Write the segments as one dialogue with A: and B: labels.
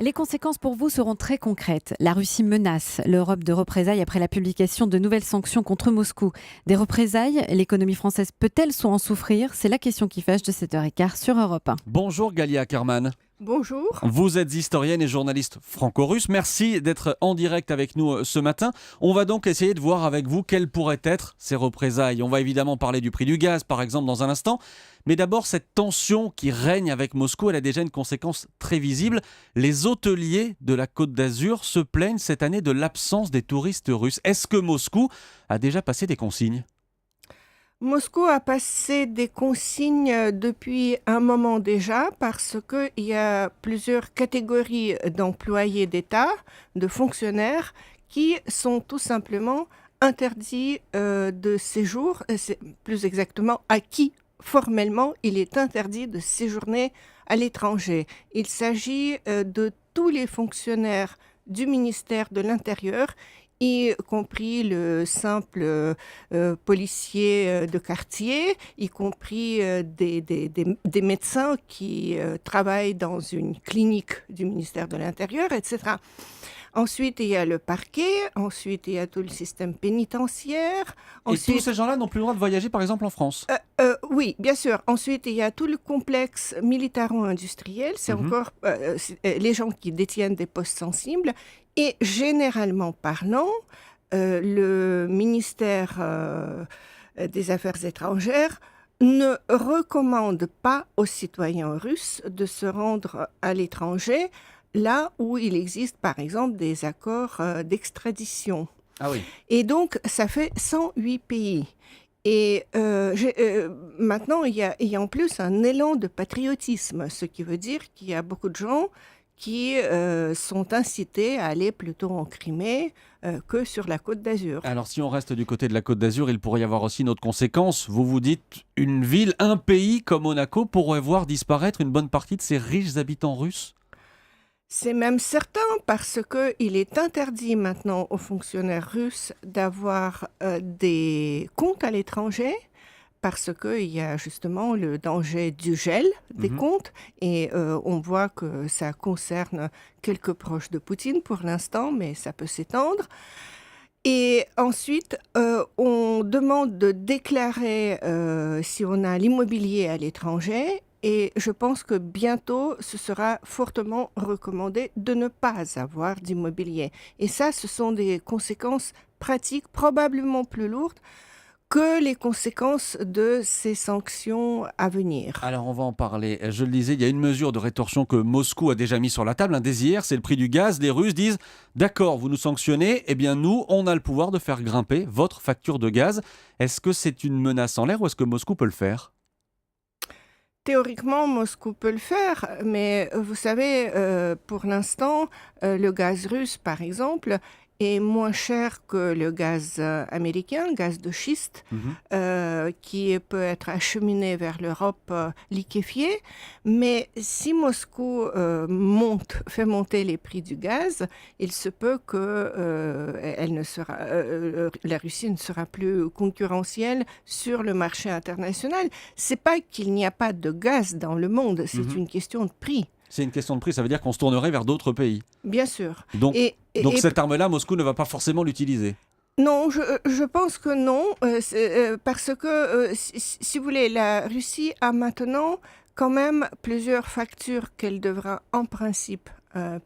A: Les conséquences pour vous seront très concrètes. La Russie menace l'Europe de représailles après la publication de nouvelles sanctions contre Moscou. Des représailles, l'économie française peut-elle en souffrir? C'est la question qui fâche de 7h15 sur Europe 1.
B: Bonjour Galia Ackerman.
C: Bonjour.
B: Vous êtes historienne et journaliste franco-russe. Merci d'être en direct avec nous ce matin. On va donc essayer de voir avec vous quelles pourraient être ces représailles. On va évidemment parler du prix du gaz, par exemple, dans un instant. Mais d'abord, cette tension qui règne avec Moscou, elle a déjà une conséquence très visible. Les hôteliers de la Côte d'Azur se plaignent cette année de l'absence des touristes russes. Est-ce que Moscou a déjà passé des consignes ?
C: Moscou a passé des consignes depuis un moment déjà parce qu'il y a plusieurs catégories d'employés d'État, de fonctionnaires, qui sont tout simplement interdits de séjour, plus exactement à qui formellement il est interdit de séjourner à l'étranger. Il s'agit de tous les fonctionnaires du ministère de l'Intérieur, y compris le simple policier de quartier, y compris des médecins qui travaillent dans une clinique du ministère de l'Intérieur, etc. Ensuite, il y a le parquet, ensuite, il y a tout le système pénitentiaire.
B: Ensuite, et tous ces gens-là n'ont plus le droit de voyager, par exemple, en France ?
C: Oui, bien sûr. Ensuite, il y a tout le complexe militaro-industriel. C'est encore les gens qui détiennent des postes sensibles. Et généralement parlant, le ministère des Affaires étrangères ne recommande pas aux citoyens russes de se rendre à l'étranger, là où il existe par exemple des accords d'extradition.
B: Ah oui.
C: Et donc, ça fait 108 pays. Et maintenant, il y a en plus un élan de patriotisme, ce qui veut dire qu'il y a beaucoup de gens qui sont incités à aller plutôt en Crimée que sur la Côte d'Azur.
B: Alors si on reste du côté de la Côte d'Azur, il pourrait y avoir aussi une autre conséquence. Vous vous dites, une ville, un pays comme Monaco pourrait voir disparaître une bonne partie de ses riches habitants russes ?
C: C'est même certain parce qu'il est interdit maintenant aux fonctionnaires russes d'avoir des comptes à l'étranger, parce qu'il y a justement le danger du gel des comptes, et on voit que ça concerne quelques proches de Poutine pour l'instant, mais ça peut s'étendre. Et ensuite, on demande de déclarer si on a l'immobilier à l'étranger, et je pense que bientôt, ce sera fortement recommandé de ne pas avoir d'immobilier. Et ça, ce sont des conséquences pratiques probablement plus lourdes que les conséquences de ces sanctions à venir.
B: Alors on va en parler. Je le disais, il y a une mesure de rétorsion que Moscou a déjà mise sur la table dès hier, c'est le prix du gaz. Les Russes disent « D'accord, vous nous sanctionnez, eh bien nous, on a le pouvoir de faire grimper votre facture de gaz ». Est-ce que c'est une menace en l'air ou est-ce que Moscou peut le faire ?
C: Théoriquement, Moscou peut le faire, mais vous savez, pour l'instant, le gaz russe, par exemple, est moins cher que le gaz américain, gaz de schiste, qui peut être acheminé vers l'Europe liquéfié. Mais si Moscou fait monter les prix du gaz, il se peut que la Russie ne sera plus concurrentielle sur le marché international. C'est pas qu'il n'y a pas de gaz dans le monde, c'est une question de prix.
B: C'est une question de prix, ça veut dire qu'on se tournerait vers d'autres pays.
C: Bien sûr.
B: Donc cette arme-là, Moscou ne va pas forcément l'utiliser.
C: Non, je pense que non, parce que, si vous voulez, la Russie a maintenant quand même plusieurs factures qu'elle devra en principe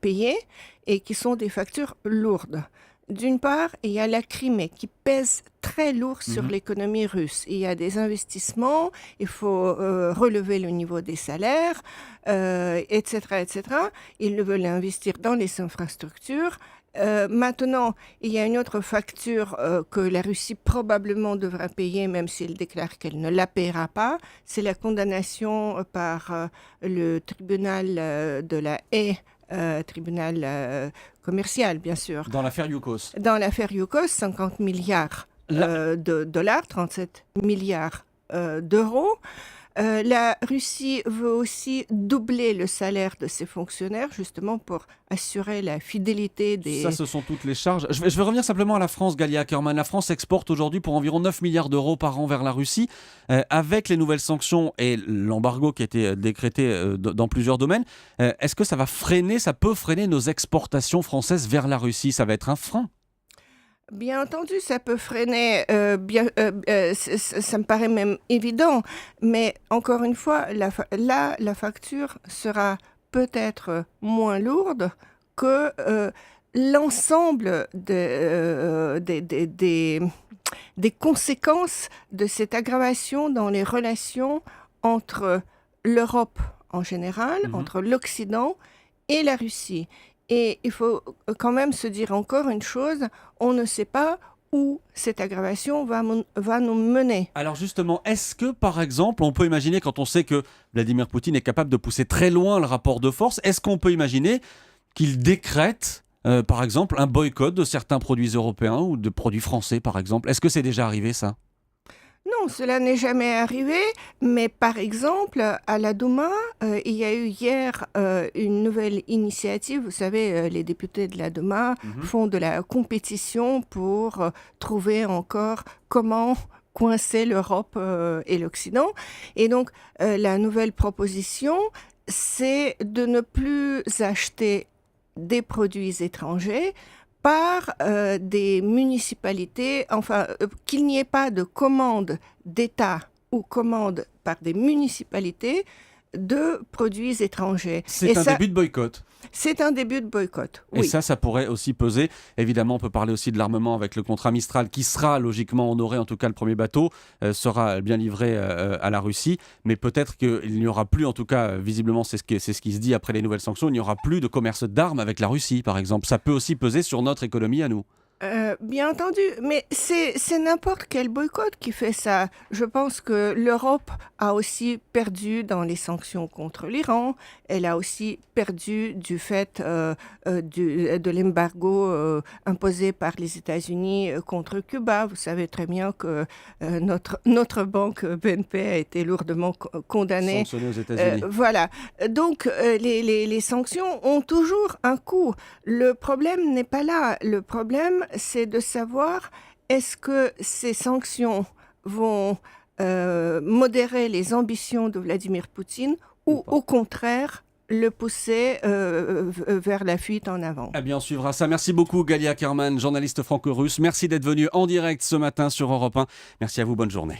C: payer et qui sont des factures lourdes. D'une part, il y a la Crimée qui pèse très lourd sur l'économie russe. Il y a des investissements, il faut relever le niveau des salaires, etc., etc. Ils veulent investir dans les infrastructures. Maintenant, il y a une autre facture que la Russie probablement devra payer, même si elle déclare qu'elle ne la paiera pas. C'est la condamnation par le tribunal de la Haye, tribunal commercial, bien sûr.
B: Dans l'affaire Yukos.
C: Dans l'affaire Yukos, 50 milliards de dollars, 37 milliards d'euros. La Russie veut aussi doubler le salaire de ses fonctionnaires, justement pour assurer la fidélité des...
B: Ça, ce sont toutes les charges. Je vais revenir simplement à la France, Galia Ackerman. La France exporte aujourd'hui pour environ 9 milliards d'euros par an vers la Russie. Avec les nouvelles sanctions et l'embargo qui a été décrété dans plusieurs domaines, est-ce que ça peut freiner nos exportations françaises vers la Russie? Ça va être un frein?
C: Bien entendu, ça peut freiner, ça me paraît même évident, mais encore une fois, la facture sera peut-être moins lourde que l'ensemble des conséquences de cette aggravation dans les relations entre l'Europe en général, entre l'Occident et la Russie. Et il faut quand même se dire encore une chose, on ne sait pas où cette aggravation va nous mener.
B: Alors justement, est-ce que par exemple, on peut imaginer, quand on sait que Vladimir Poutine est capable de pousser très loin le rapport de force, est-ce qu'on peut imaginer qu'il décrète, par exemple, un boycott de certains produits européens ou de produits français, par exemple? Est-ce que c'est déjà arrivé, ça?
C: Non, cela n'est jamais arrivé, mais par exemple, à la Douma, il y a eu hier une nouvelle initiative. Vous savez, les députés de la Douma font de la compétition pour trouver encore comment coincer l'Europe et l'Occident. Et donc, la nouvelle proposition, c'est de ne plus acheter des produits étrangers par des municipalités, enfin, qu'il n'y ait pas de commande d'État ou commande par des municipalités de produits étrangers.
B: C'est un début de boycott.
C: C'est un début de boycott, oui.
B: Et ça pourrait aussi peser. Évidemment, on peut parler aussi de l'armement avec le contrat Mistral qui sera logiquement honoré. En tout cas, le premier bateau sera bien livré à la Russie. Mais peut-être qu'il n'y aura plus, en tout cas, visiblement, c'est ce qui se dit après les nouvelles sanctions, il n'y aura plus de commerce d'armes avec la Russie, par exemple. Ça peut aussi peser sur notre économie à nous.
C: Bien entendu, mais c'est n'importe quel boycott qui fait ça. Je pense que l'Europe a aussi perdu dans les sanctions contre l'Iran. Elle a aussi perdu du fait de l'embargo imposé par les États-Unis contre Cuba. Vous savez très bien que notre banque BNP a été lourdement condamnée.
B: Sanctionnée aux États-Unis.
C: Voilà. Donc, les sanctions ont toujours un coût. Le problème n'est pas là. Le problème, c'est de savoir est-ce que ces sanctions vont modérer les ambitions de Vladimir Poutine ou au contraire le pousser vers la fuite en avant.
B: Eh bien, on suivra ça. Merci beaucoup, Galia Ackerman, journaliste franco-russe. Merci d'être venue en direct ce matin sur Europe 1. Merci à vous, bonne journée.